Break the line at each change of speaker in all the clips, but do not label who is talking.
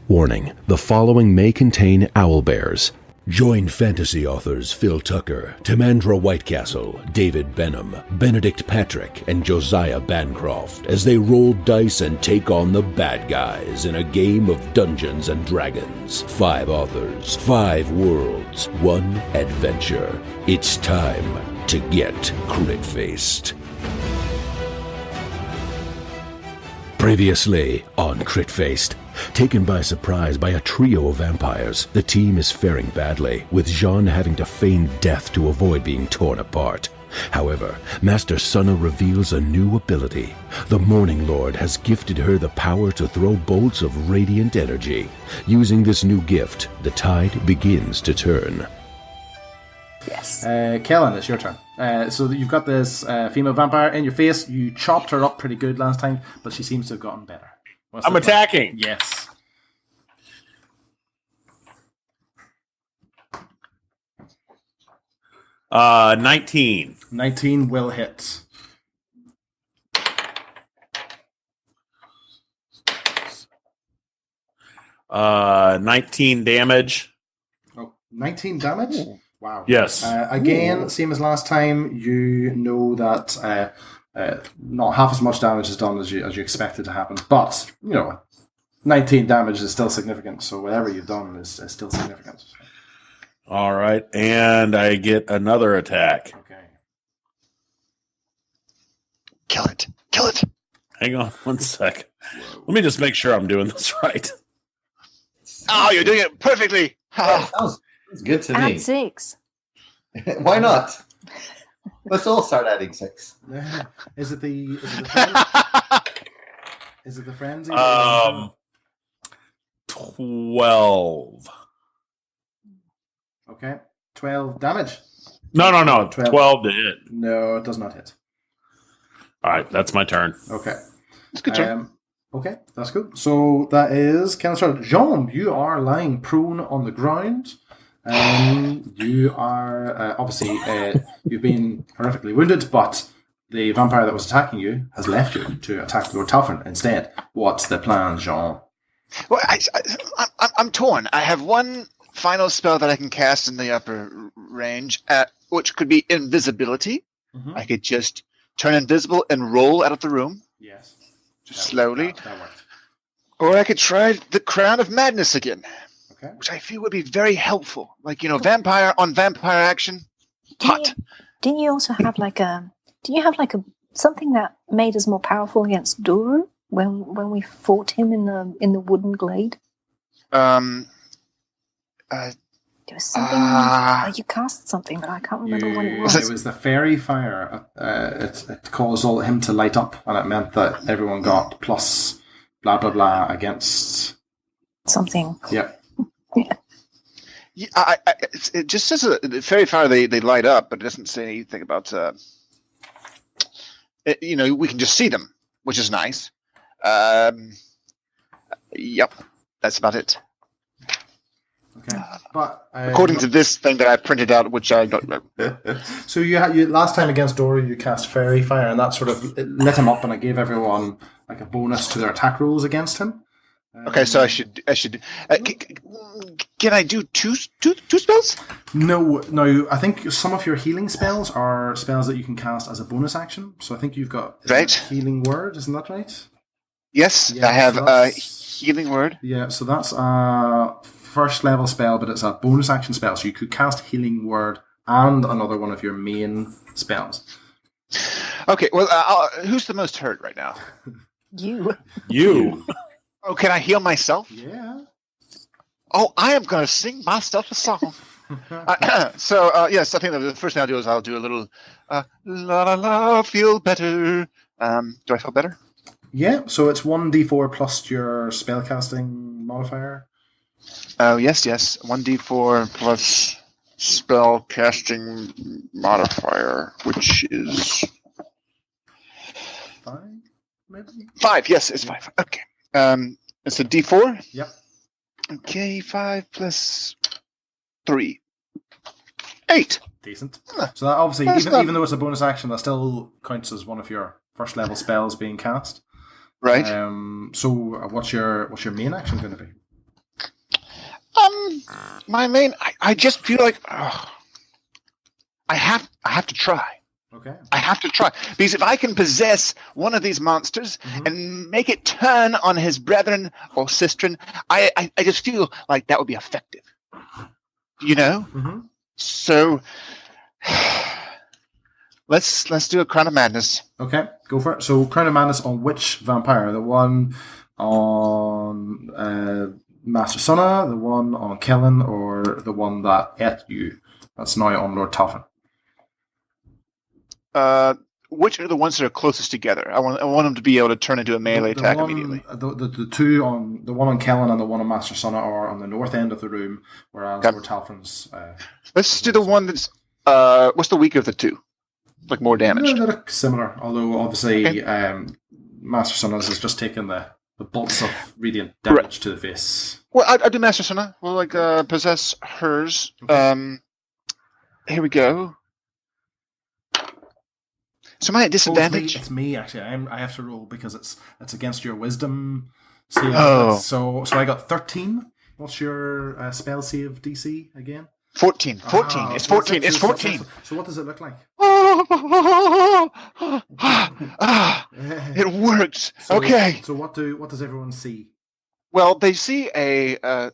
Warning, the following may contain owlbears. Join fantasy authors Phil Tucker, Timandra Whitecastle, David Benem, Benedict Patrick, and Josiah Bancroft as they roll dice and take on the bad guys in a game of Dungeons and Dragons. 5 authors, 5 worlds, 1 adventure. It's time to get crit-faced. Previously on Crit-Faced. Taken by surprise by a trio of vampires, the team is faring badly, with Jean having to feign death to avoid being torn apart. However, Master Sunna reveals a new ability. The Morning Lord has gifted her the power to throw bolts of radiant energy. Using this new gift, the tide begins to turn.
Yes.
Kellen, it's your turn. So you've got this female vampire in your face. You chopped her up pretty good last time, but she seems to have gotten better.
I'm attacking.
Yes.
Uh, 19.
19 will hit.
Uh, 19 damage.
Oh, 19 damage? Wow.
Yes.
Again, same as last time, you know that not half as much damage is done as you expected to happen. But, 19 damage is still significant, so whatever you've done is still significant.
All right, and I get another attack.
Okay.
Kill it. Kill it.
Hang on one sec. Let me just make sure I'm doing this right.
Oh, you're doing it perfectly.
That was good to me.
Add 6.
Why not? Let's all start adding 6.
Is it the frenzy? Is it the frenzy?
12.
Okay. 12 damage.
No.
12.
12 to hit.
No, it does not hit.
All right, that's my turn.
Okay.
It's good turn.
Okay, that's good. So that is Cancer. Jean, you are lying prone on the ground. You are obviously you've been horrifically wounded, but the vampire that was attacking you has left you to attack Lord Talfrin instead. What's the plan, Jean?
Well, I'm torn. I have one final spell that I can cast in the upper range, which could be invisibility. Mm-hmm. I could just turn invisible and roll out of the room.
Yes.
Just slowly.
That worked.
Or I could try the Crown of Madness again.
Okay.
Which I feel would be very helpful. Like, vampire on vampire action. Hot.
Didn't you also have something that made us more powerful against Duru when we fought him in the wooden glade? There was something. You cast something, but I can't remember what it was.
It was the fairy fire. It caused all him to light up, and it meant that everyone got plus blah blah blah against
something.
Yep.
Yeah, it just says the fairy fire. They light up, but it doesn't say anything about. We can just see them, which is nice. Yep, that's about it.
Okay, but
according to this thing that I printed out, which I don't know.
So you last time against Dora, you cast fairy fire, and that sort of lit him up, and it gave everyone like a bonus to their attack rolls against him.
Okay, so I should. Can I do two spells?
No. I think some of your healing spells are spells that you can cast as a bonus action. So I think you've got healing word, isn't that right?
Yes, I have a healing word.
Yeah, so that's a first level spell, but it's a bonus action spell. So you could cast healing word and another one of your main spells.
Okay, well, who's the most hurt right now?
You.
Oh, can I heal myself?
Yeah.
Oh, I am going to sing myself a song. Yes, I think the first thing I'll do is I'll do a little la la la, feel better. Do I feel better?
Yeah, so it's 1d4 plus your spellcasting modifier.
Oh, yes. 1d4 plus spellcasting modifier, which is
5, maybe?
5, yes, it's 5. Okay. It's a d4?
Yep.
Okay, 5 plus 3. 8.
Decent. So that obviously, even though it's a bonus action, that still counts as one of your first level spells being cast.
Right.
So what's your main action going to be?
My main, I just feel like I have to try.
Okay.
I have to try. Because if I can possess one of these monsters and make it turn on his brethren or sistren, I just feel like that would be effective. You know?
Mm-hmm.
So let's do a Crown of Madness.
Okay, go for it. So Crown of Madness on which vampire? The one on Master Sunna, the one on Kellen, or the one that ate you? That's now on Lord Talfin.
Which are the ones that are closest together? I want them to be able to turn into a melee attack immediately.
The two on the one on Kellen and the one on Master Sunna are on the north end of the room, whereas Lord Talfin's.
Let's do the one that's. What's the weaker of the two? Like more damage.
No, they're similar, although obviously Master Sunna's has just taken the bolts of radiant damage to the face.
Well, I do Master Sunna. We'll possess hers.
Okay.
Here we go. So am I at disadvantage?
It's me actually. I have to roll because it's against your wisdom save.
Oh.
So I got 13. What's your spell save DC again?
14. 14. It's 14. It's 14.
So what does it look like?
It worked. Okay.
So what does everyone see?
Well, they see a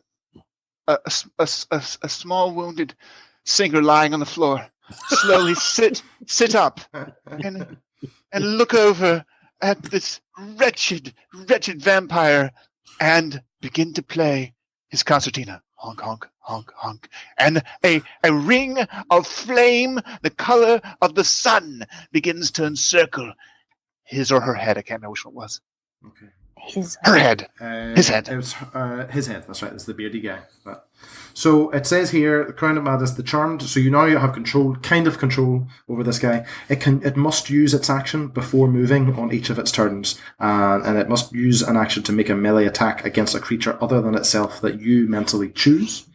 small wounded singer lying on the floor. Slowly sit up and look over at this wretched vampire and begin to play his concertina. Honk, honk, honk, honk. And a ring of flame, the color of the sun, begins to encircle his or her head. I can't remember which one it was.
Okay.
Her head. His head.
It was his head. That's right. It's the beardy guy. So it says here, the Crown of Madness, the Charmed. So you now have kind of control over this guy. It must use its action before moving on each of its turns, and it must use an action to make a melee attack against a creature other than itself that you mentally choose.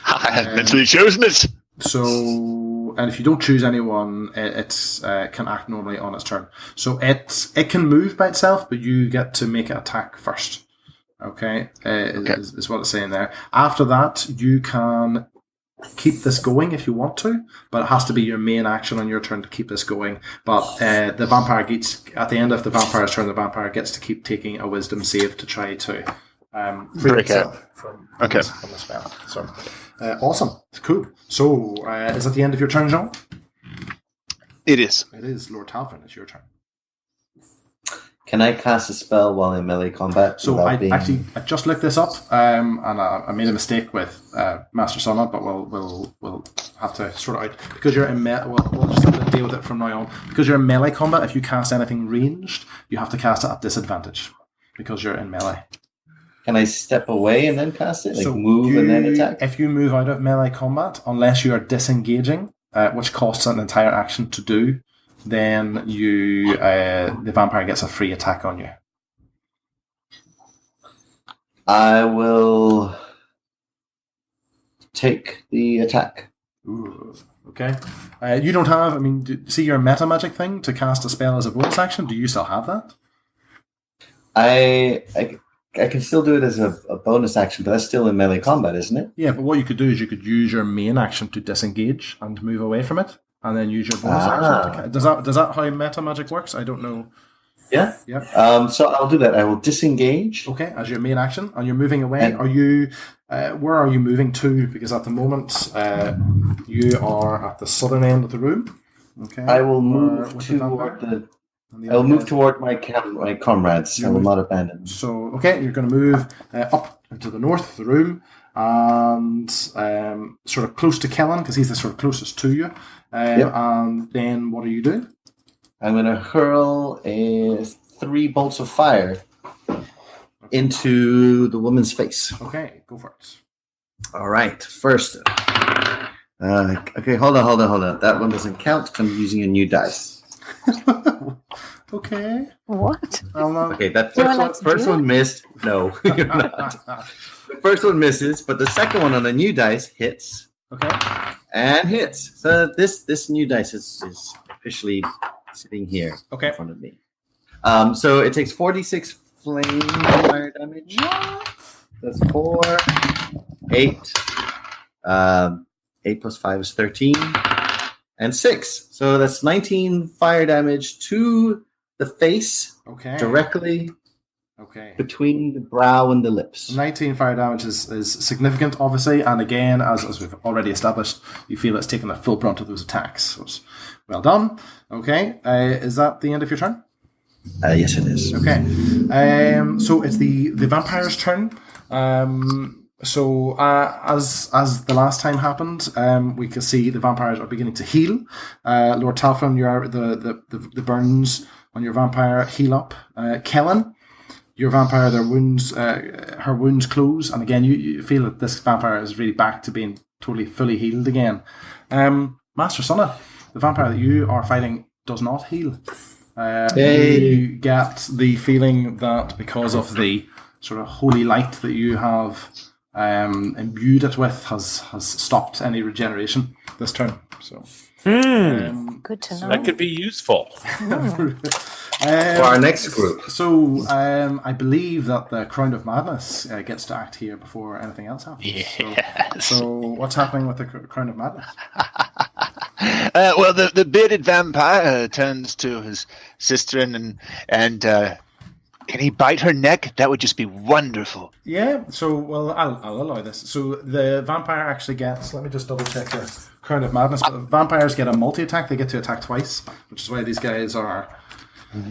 I have mentally chosen it.
So, and if you don't choose anyone, it can act normally on its turn. So it can move by itself, but you get to make it attack first. Okay, is what it's saying there. After that, you can keep this going if you want to, but it has to be your main action on your turn to keep this going. But the vampire gets, at the end of the vampire's turn, the vampire gets to keep taking a wisdom save to try to free itself from the spell. So, awesome. Cool. So, is that the end of your turn, Jean?
It is.
It is. Lord Talfin, it's your turn.
Can I cast a spell while in melee combat?
So I just looked this up, and I made a mistake with Master Sunna, but we'll have to sort it out because you're in we'll just have to deal with it from now on. Because you're in melee combat, if you cast anything ranged, you have to cast it at disadvantage because you're in melee.
Can I step away and then cast it? Move and then attack?
If you move out of melee combat, unless you are disengaging, which costs an entire action to do, then the vampire gets a free attack on you.
I will take the attack.
Ooh, okay. You don't have, see your meta magic thing to cast a spell as a bonus action? Do you still have that?
I can still do it as a bonus action, but that's still in melee combat, isn't it?
Yeah, but what you could do is you could use your main action to disengage and move away from it, and then use your bonus action. Does that how meta magic works? I don't know.
Yeah.
Yeah.
So I'll do that. I will disengage.
Okay, as your main action, and you're moving away. Are you? Where are you moving to? Because at the moment, you are at the southern end of the room. Okay.
I will move toward my comrades. I will not abandon them.
So, okay, you're going to move up into the north of the room and sort of close to Kellen because he's the sort of closest to you. And then what are you doing?
I'm going to hurl 3 bolts of fire into the woman's face.
Okay, go for it.
All right, first. Okay, hold on. That one doesn't count because I'm using a new dice.
Okay.
What?
Okay, that first one missed. No, you're not. The first one misses, but the second one on the new dice hits.
Okay.
And hits. So this new dice is officially sitting here in front of me. So it takes 46 flame fire damage. That's 4, 8, 8 plus 5 is 13. And 6. So that's 19 fire damage to the face.
Okay.
Directly
Okay.
between the brow and the lips.
19 fire damage is significant, obviously, and again, as we've already established, you feel it's taken the full brunt of those attacks. So it's well done. Okay. Is that the end of your turn?
Yes, it is.
Okay. So it's the vampire's turn. So as the last time happened, we can see the vampires are beginning to heal. Lord Talfrin, the burns on your vampire heal up. Kellen, your vampire, her wounds close, and again you feel that this vampire is really back to being totally fully healed again. Master Sonna, the vampire that you are fighting does not heal. You get the feeling that because of the sort of holy light that you have imbued it with has stopped any regeneration this turn. So
good to know.
That could be useful.
For our next group.
So I believe that the Crown of Madness gets to act here before anything else happens.
Yes.
So what's happening with the Crown of Madness?
Well, the bearded vampire turns to his sister and can he bite her neck? That would just be wonderful.
Yeah. So well, I'll allow this. So the vampire actually gets. Let me just double check the Crown of Madness. But vampires get a multi-attack. They get to attack twice, which is why these guys are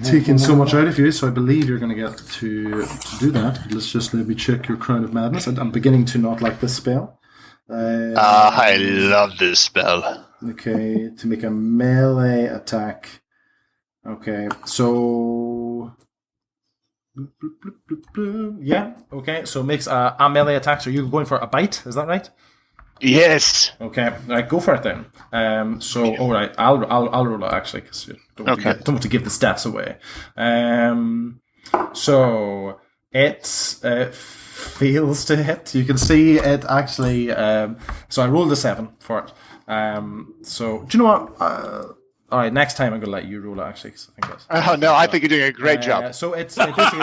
taking so much out of you. So I believe you're going to get to do that. Let's just let me check your Crown of Madness. I'm beginning to not like this spell.
I love this spell.
Okay, to make a melee attack. Okay, so yeah. Okay, so makes a melee attack. So you're going for a bite, is that right?
Yes.
Okay, right. Go for it then. So all right, I'll roll it actually because you don't want to give the stats away. So it fails to hit. You can see it actually. So I rolled a 7 for it. So do you know what? All right, next time I'm going to let you roll it actually. Cause I think
Oh no, I think you're doing a great job.
So it's basically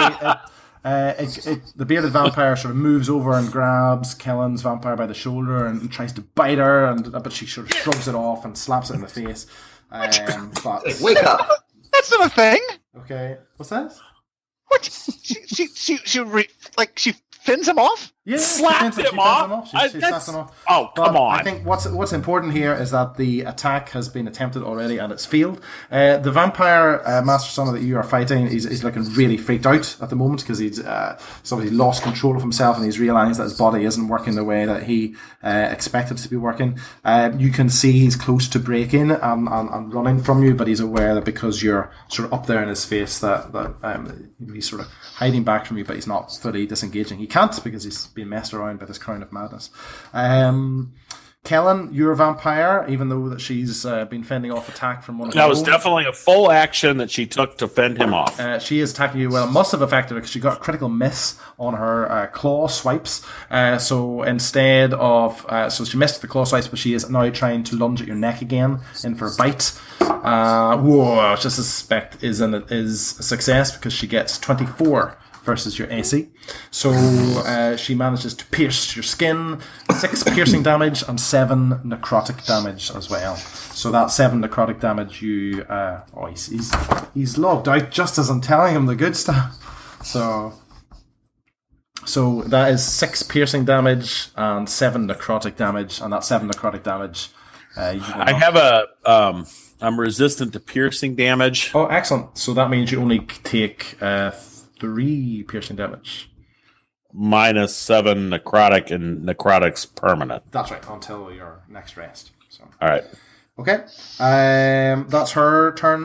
the bearded vampire sort of moves over and grabs Kellen's vampire by the shoulder and tries to bite her, but she sort of shrugs it off and slaps it in the face. But
Wake up!
That's not a thing.
Okay, what's that?
What? She fins him off?
Yeah,
Slapped
she
him
fins
off?
She slaps him off.
Oh,
But
come on.
I think what's important here is that the attack has been attempted already and it's failed. The vampire Master Sonna that you are fighting, he's looking really freaked out at the moment because he's obviously lost control of himself and he's realised that his body isn't working the way that he expected it to be working. You can see he's close to breaking and running from you, but he's aware that because you're sort of up there in his face that he's sort of hiding back from you, but he's not fully disengaging. He can't because he's being messed around by this Crown of Madness. Kellen, you're a vampire, even though that she's been fending off attack from one of her
That was
own.
definitely a full action that she took to fend him off.
She is attacking you. Well, it must have affected her because she got a critical miss on her claw swipes. So instead of... so she missed the claw swipes, but she is now trying to lunge at your neck again in for a bite. Which I suspect is a success because she gets 24 versus your AC. So she manages to pierce your skin, 6 piercing damage and 7 necrotic damage as well. So that 7 necrotic damage, you he's logged out just as I'm telling him the good stuff. So that is 6 piercing damage and 7 necrotic damage, and that 7 necrotic damage.
I have I'm resistant to piercing damage.
Oh, excellent. So that means you only take 3 piercing damage.
Minus 7 necrotic, and necrotic's permanent.
That's right, until your next rest. So.
All right.
Okay. That's her turn.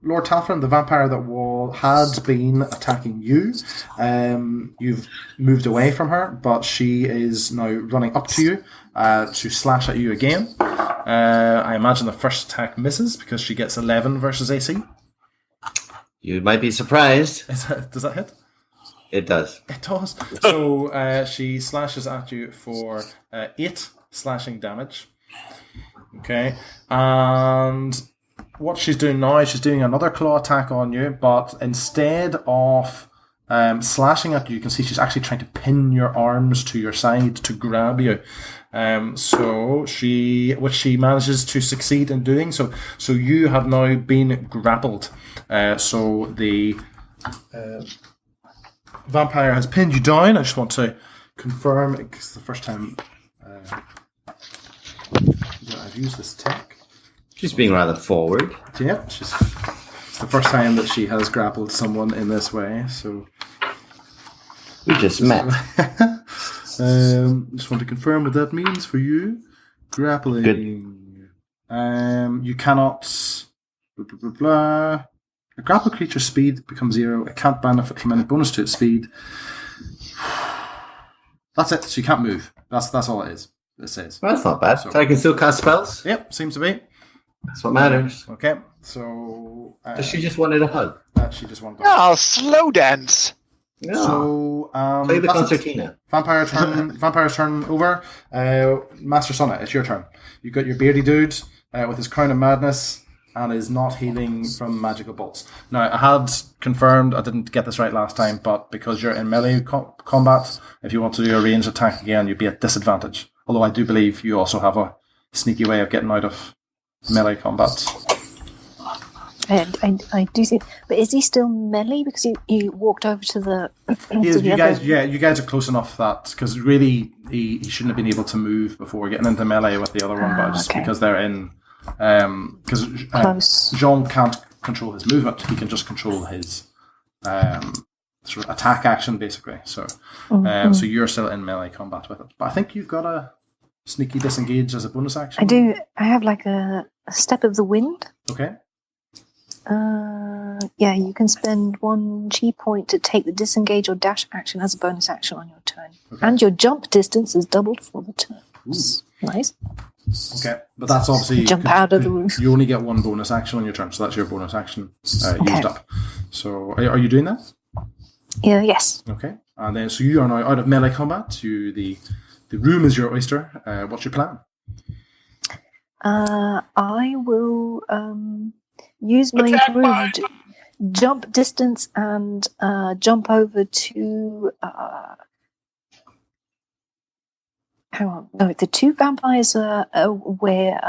Lord Talfrin, the vampire that had been attacking you, you've moved away from her, but she is now running up to you to slash at you again. I imagine the first attack misses because she gets 11 versus AC.
You might be surprised.
Does that hit?
It does.
It does. So she slashes at you for 8 slashing damage. Okay. And what she's doing now is she's doing another claw attack on you, but instead of slashing at you. You can see she's actually trying to pin your arms to your side to grab you. Which she manages to succeed in doing. So you have now been grappled. So the vampire has pinned you down. I just want to confirm, it's the first time I've used this tech.
She's being rather forward.
Yeah, it's the first time that she has grappled someone in this way. So
we just met.
Just want to confirm what that means for you. Grappling.
Good.
You cannot. Blah, blah, blah, blah. A grapple creature's speed becomes 0. It can't benefit from any bonus to its speed. That's it. So you can't move. That's all it is. It says.
Well, that's not bad. So I can still cast spells?
Yep, seems to be.
That's what matters.
Okay, so...
Does she just wanted a hug?
She just wanted a hug.
Oh, slow dance.
Yeah.
So,
play the concertina.
Vampire's turn over. Master Sonna, it's your turn. You've got your beardy dude with his crown of madness and is not healing from magical bolts. Now, I had confirmed, I didn't get this right last time, but because you're in melee combat, if you want to do a ranged attack again, you'd be at disadvantage. Although I do believe you also have a sneaky way of getting out of melee combat.
I do see, but is he still melee because he walked over to the?
You guys are close enough that because really he shouldn't have been able to move before getting into melee with the other one, but just because they're in, because Jean can't control his movement, he can just control his sort of attack action basically. So, so you're still in melee combat with it, but I think you've got a sneaky disengage as a bonus action.
I do. I have like a step of the wind.
Okay.
Yeah, you can spend 1 chi point to take the disengage or dash action as a bonus action on your turn. Okay. And your jump distance is doubled for the turn. Nice.
Okay, but that's obviously...
Jump out of the roof.
You only get 1 bonus action on your turn, so that's your bonus action used up. So, are you doing that?
Yeah, yes.
Okay, and then so you are now out of melee combat. The room is your oyster. What's your plan?
I will... use my improved jump distance and jump over to... hang on. No, the 2 vampires are where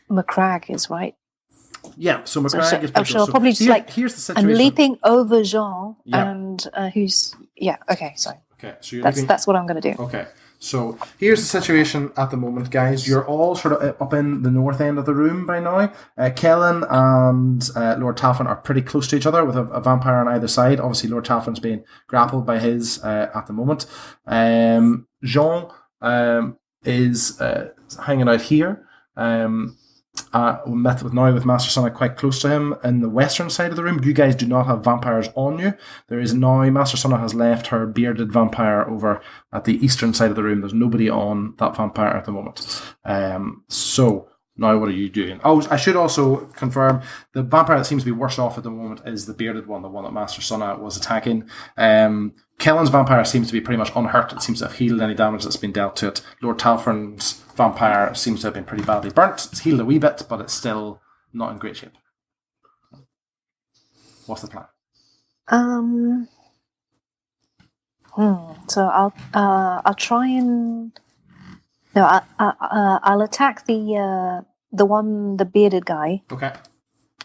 McCrag is, right?
Yeah, so McCrag is...
I'll probably just here's the situation. I'm leaping over Jean and who's... Yeah, okay, sorry.
Okay, so
that's what I'm going to do.
Okay. So here's the situation at the moment, guys. You're all sort of up in the north end of the room by now. Kellen and Lord Talfin are pretty close to each other with a vampire on either side. Obviously, Lord Talfin's being grappled by his at the moment. Jean is hanging out here. Met with Master Sonna quite close to him in the western side of the room. You guys do not have vampires on you. There is now, Master Sonna has left her bearded vampire over at the eastern side of the room. There's nobody on that vampire at the moment. So now what are you doing? Oh, I should also confirm the vampire that seems to be worse off at the moment is the bearded one, the one that Master Sonna was attacking. Kellen's vampire seems to be pretty much unhurt. It seems to have healed any damage that's been dealt to it. Lord Talfrin's vampire seems to have been pretty badly burnt. It's healed a wee bit, but it's still not in great shape. What's the plan?
So I'll try and I'll attack the bearded guy.
Okay.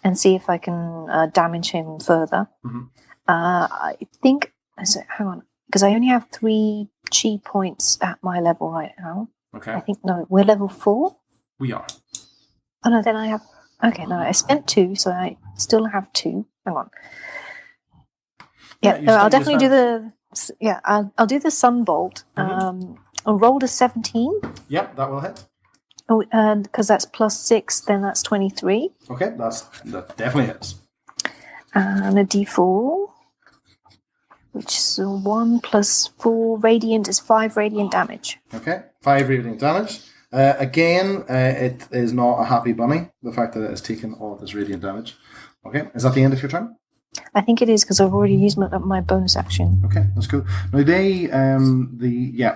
And see if I can damage him further. Mm-hmm. I think. So hang on, because I only have 3 chi points at my level right now.
Okay.
I think we're level 4.
We are.
Oh no, then I have. Okay, no, I spent 2, so I still have 2. Hang on. Yeah, I'll definitely do the. Yeah, I'll do the sunbolt. Mm-hmm. I'll roll a 17.
Yep, that will hit.
Oh, and because that's +6, then that's 23.
Okay, that definitely hits.
And a D4. Which is 1 + 4 radiant is 5 radiant damage.
Okay, 5 radiant damage. Again, it is not a happy bunny, the fact that it has taken all of this radiant damage. Okay, is that the end of your turn?
I think it is, because I've already used my bonus action.
Okay, that's cool. Now,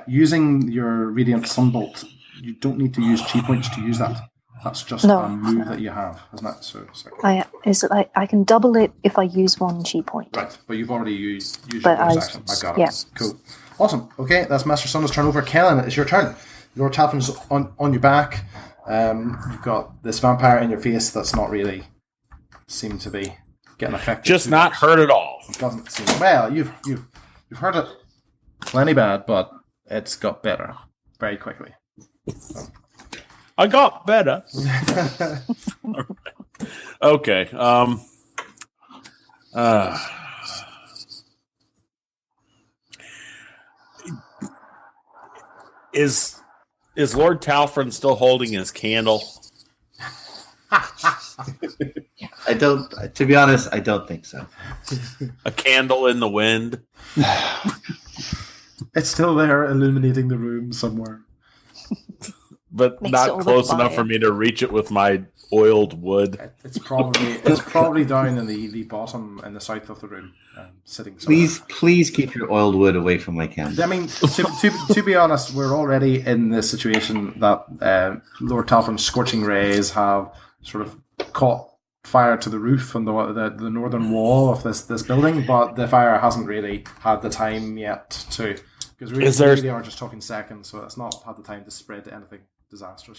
using your radiant sunbolt, you don't need to use chi points to use that. That's just
No.
a move that you have, isn't it? So
Is it like I can double it if I use one chi point?
right, but you've already used your
But
bonus action. I got it.
yeah.
Cool. Awesome. Okay, that's Master Sunda's turn over. Kellen, it's your turn. Lord Talfon's on your back. You've got this vampire in your face that's not really seem to be getting affected.
Just not hurt at all.
It doesn't seem well. You've heard it plenty bad, but it's got better very quickly. So.
I got better. Okay. Is Lord Talfrin still holding his candle?
I don't. To be honest, I don't think so.
A candle in the wind?
It's still there, illuminating the room somewhere.
But
Makes
not
all the
close enough
fire.
for me to reach it with my oiled wood.
It's probably down in the bottom in the south of the room, sitting somewhere.
Please keep your oiled wood away from my candle.
I mean, to be honest, we're already in the situation that Lord Talfon's scorching rays have sort of caught fire to the roof on the northern wall of this building, but the fire hasn't really had the time yet to. Because really are just talking seconds, so it's not had the time to spread to anything disastrous.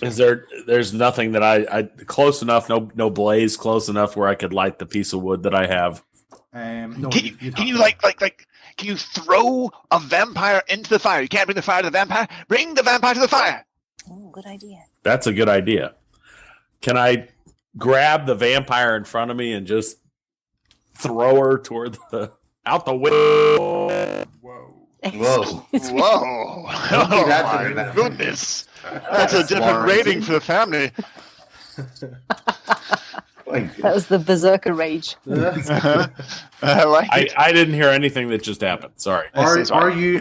There's nothing that I close enough, no blaze close enough where I could light the piece of wood that I have.
No,
Can you throw a vampire into the fire? You can't bring the fire to the vampire. Bring the vampire to the fire.
Oh, good idea.
That's a good idea. Can I grab the vampire in front of me and just throw her toward out the window?
Whoa!
Whoa! Oh my goodness! That's a different rating for the family.
That was the berserker rage.
I like it.
I didn't hear anything that just happened. Sorry.
Are you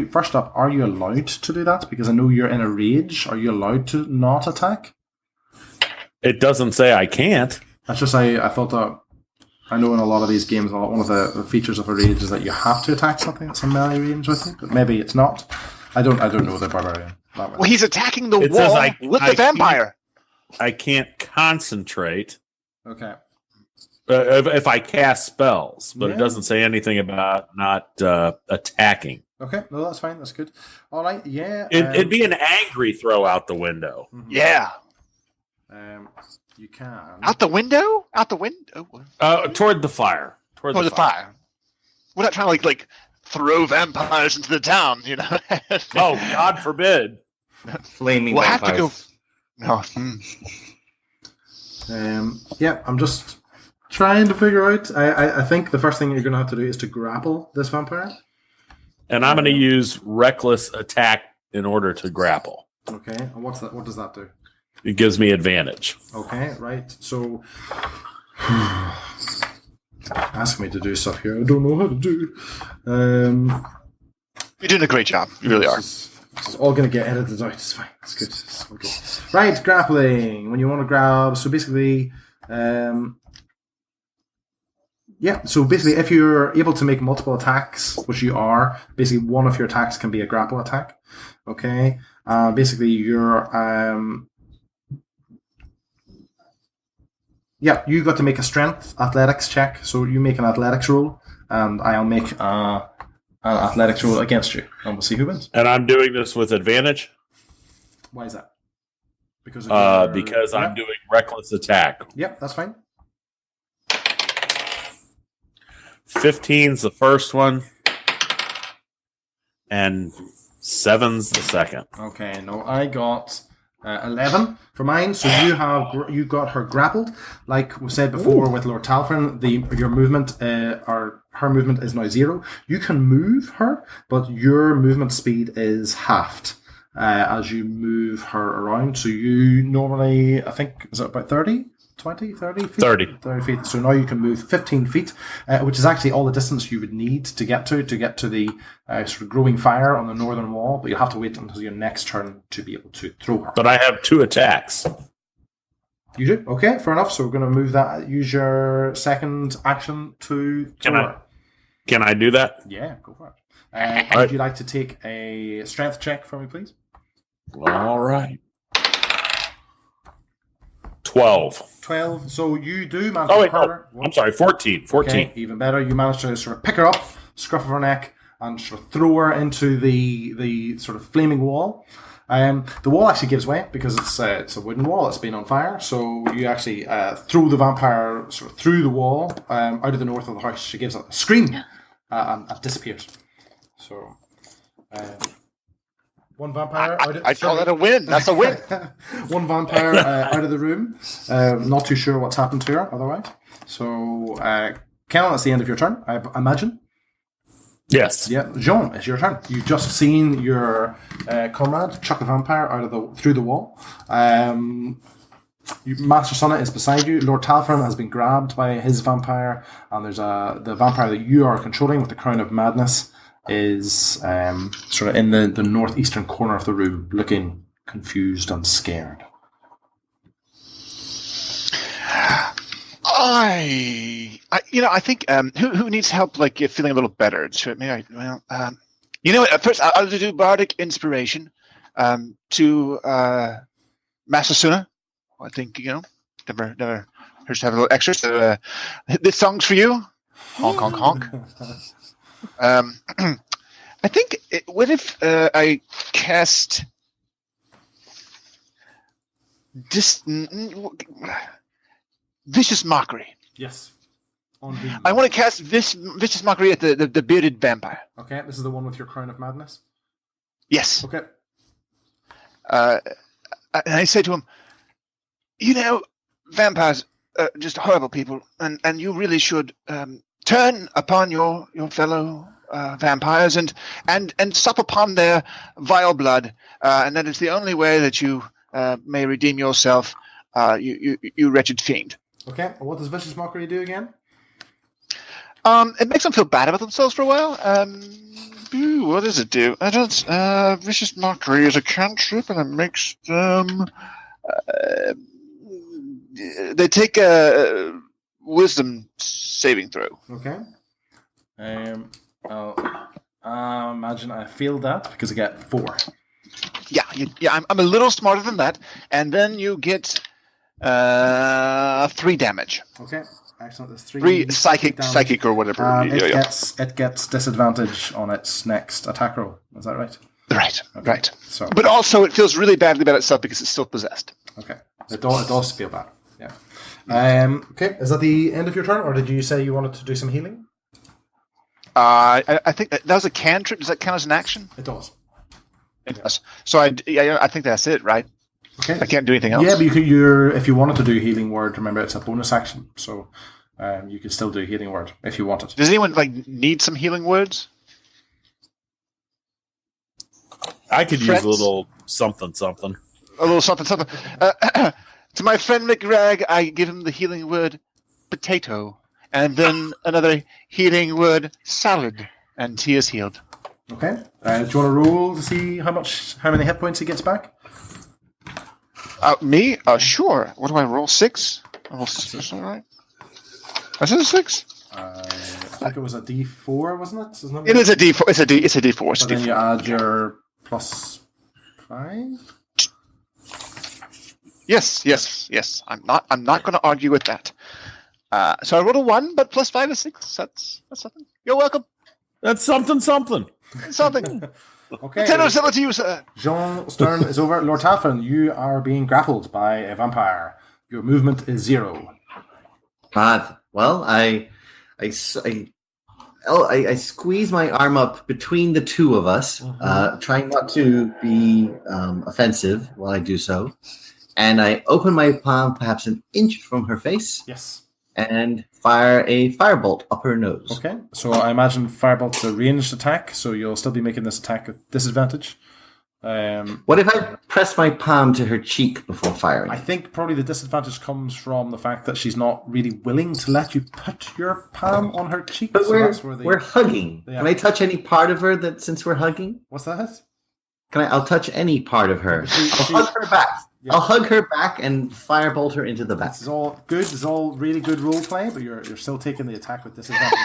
first up? Are you allowed to do that? Because I know you're in a rage. Are you allowed to not attack?
It doesn't say I can't.
That's just I thought that. I know in a lot of these games, one of the features of a rage is that you have to attack something that's in melee range with you, but maybe it's not. I don't know the barbarian.
Well, he's attacking the
It says
wall
I
with the vampire.
I can't concentrate
Okay.
if I cast spells, but
Yeah.
it doesn't say anything about not attacking.
Okay. No, that's fine. That's good. All right. Yeah.
It'd be an angry throw out the window.
Yeah.
You can.
Out the window? Out the window?
Toward the fire. Toward
Or the fire. We're not trying to like throw vampires into the town, you know.
Oh, God forbid.
Flaming
We'll have to
vampires.
go. No.
Yeah, I'm just trying to figure out. I think the first thing you're going to have to do is to grapple this vampire.
And I'm going to use reckless attack in order to grapple.
Okay, and what's that? What does that do?
It gives me advantage.
Okay, right. So, ask me to do stuff here I don't know how to do.
You're doing a great job. You really are.
It's all going to get edited out. It's fine. It's good. It's all good. Right, grappling. When you want to grab, so basically, so basically, if you're able to make multiple attacks, which you are, basically one of your attacks can be a grapple attack. Okay, basically you're you got to make a strength athletics check. So you make an athletics roll, and I'll make an athletics roll against you, and we'll see who wins.
And I'm doing this with advantage?
Why is that? Because
I'm doing reckless attack.
Yep, that's fine.
15's the first one, and 7's the second.
Okay, no, I got 11 for mine. So you got her grappled, like we said before. With Lord Talfrin. Your movement or her movement is now 0. You can move her, but your movement speed is halved as you move her around. So you normally, I think, is it about 30 feet? 30 feet. So now you can move 15 feet, which is actually all the distance you would need to get to the sort of growing fire on the northern wall, but you'll have to wait until your next turn to be able to throw her.
But I have 2 attacks.
You do? Okay, fair enough. So we're going to move that. Use your second action to throw her.
Can I do that?
Yeah, go for it. Would you like to take a strength check for me, please?
All right. 12.
12. So you do manage
Oh,
to
wait,
hurt
no.
her.
I'm sorry, 14. 14.
Okay, even better. You manage to sort of pick her up, scruff of her neck, and sort of throw her into the sort of flaming wall. The wall actually gives way because it's a wooden wall. It's been on fire. So you actually throw the vampire sort of through the wall out of the north of the house. She gives a scream and disappears. So one vampire.
I call that a win. That's a win.
One vampire out of the room. Not too sure what's happened to her otherwise. So, Ken, that's the end of your turn, I imagine.
Yes.
Yeah, Jean, it's your turn. You've just seen your comrade chuck a vampire through the wall. Master Sonnet is beside you. Lord Talfram has been grabbed by his vampire, and there's the vampire that you are controlling with the Crown of Madness is sort of in the northeastern corner of the room, looking confused and scared.
I think who needs help, like feeling a little better? First I'll do bardic inspiration to Master Suna. I think never hurts to have a little extra. So this song's for you. Honk honk honk. I think what if I cast Vicious Mockery?
Yes.
I want to cast Vicious Mockery at the bearded vampire.
Okay, this is the one with your Crown of Madness?
Yes.
Okay.
And I say to him, vampires are just horrible people, and you really should turn upon your fellow vampires and sup upon their vile blood, and that is the only way that you may redeem yourself, you wretched fiend.
Okay, what does Vicious Mockery do again?
It makes them feel bad about themselves for a while. What does it do? Vicious Mockery is a cantrip, and it makes them... they take a wisdom saving throw.
Okay. I'll imagine I failed that because I get 4.
Yeah. I'm a little smarter than that, and then you get 3 damage.
Okay, excellent. There's
3 psychic or whatever.
It gets disadvantage on its next attack roll. Is that right?
Right.
Okay.
Right.
So,
but also, it feels really badly about itself because it's still possessed.
Okay, it does feel bad. Yeah. Okay, is that the end of your turn, or did you say you wanted to do some healing?
I think that was a cantrip. Does that count as an action?
It does.
It does. So I think that's it, right?
Okay.
I can't do anything else.
Yeah, but if you wanted to do healing word, remember it's a bonus action, so you could still do healing word if you wanted.
Does anyone need some healing words?
I could use a little something.
A little something. To my friend McRag, I give him the healing word potato, and then another healing word salad, and he is healed.
Okay. Do you want to roll to see how many hit points he gets back?
Me? Sure. What do I roll? 6? I roll 6, all right. Is it a 6?
I think it was a D4, wasn't it?
It is a D4. It's a D4.
But then you add your plus 5?
Yes. I'm not going to argue with that. So I rolled a 1, but plus 5 is 6. That's something. You're welcome.
That's something.
Something.
Okay.
Lieutenant, to you, sir.
Jean's turn is over. Lord Talfran, you are being grappled by a vampire. Your movement is 0.
Well, I squeeze my arm up between the two of us, trying not to be offensive while I do so. And I open my palm perhaps an inch from her face.
Yes.
And fire a firebolt up her nose.
Okay. So I imagine firebolt's a ranged attack, so you'll still be making this attack at disadvantage.
What if I press my palm to her cheek before firing?
I think probably the disadvantage comes from the fact that she's not really willing to let you put your palm on her cheek.
But we're hugging. Can I touch any part of her since we're hugging?
What's that?
I'll touch any part of her. I'll hug her back. Yeah. I'll hug her back and firebolt her into the back.
This is all good. This is all really good role play, but you're still taking the attack with disadvantage.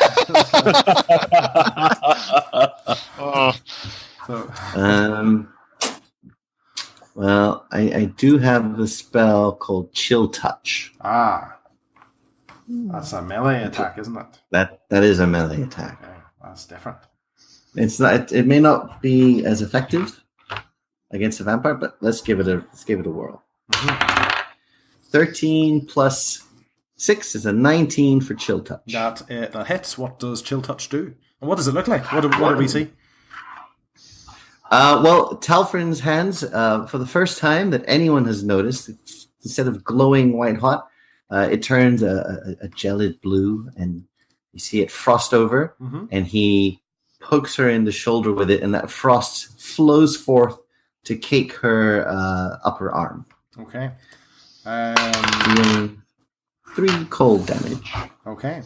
Well, I do have a spell called Chill Touch.
Ah. That's a melee attack, isn't it?
That is a melee attack.
Okay, that's different.
It's not. It may not be as effective against a vampire, but let's give it a whirl. 13 plus 6 is a 19 for Chill Touch.
That hits. What does Chill Touch do? And what does it look like? What do we see?
Well, Talfrin's hands, for the first time that anyone has noticed, instead of glowing white hot, it turns a gelid blue, and you see it frost over, and he pokes her in the shoulder with it, and that frost flows forth to cake her upper arm.
Okay.
Dealing 3 cold damage.
Okay.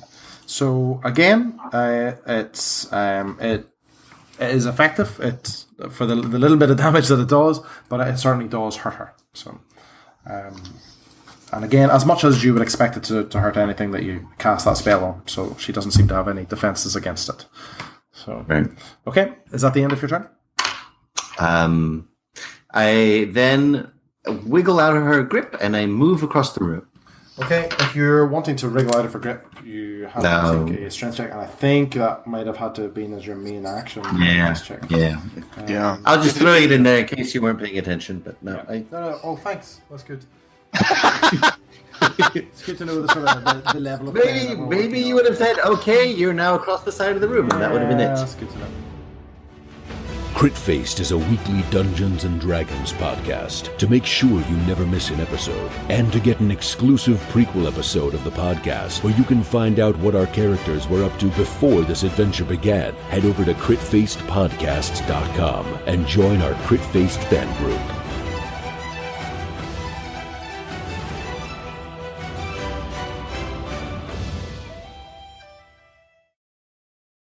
So again, it is effective. It's for the little bit of damage that it does, but it certainly does hurt her. So, and again, as much as you would expect it to hurt anything that you cast that spell on, so she doesn't seem to have any defenses against it. So,
right.
Okay, is that the end of your turn?
I then wiggle out of her grip and I move across the room.
Okay, if you're wanting to wriggle out of her grip, you have to take a strength check, and I think that might have had to have been as your main action. Check.
Yeah. I was just throwing it in there in case you weren't paying attention, but no.
Yeah. No. Oh, thanks. That's good. It's good to know the sort of the level of.
Maybe you would have said, "Okay, you're now across the side of the room," and that would have been it.
That's good to know.
Crit Faced is a weekly Dungeons & Dragons podcast. To make sure you never miss an episode, and to get an exclusive prequel episode of the podcast where you can find out what our characters were up to before this adventure began, head over to critfacedpodcasts.com and join our Crit Faced fan group.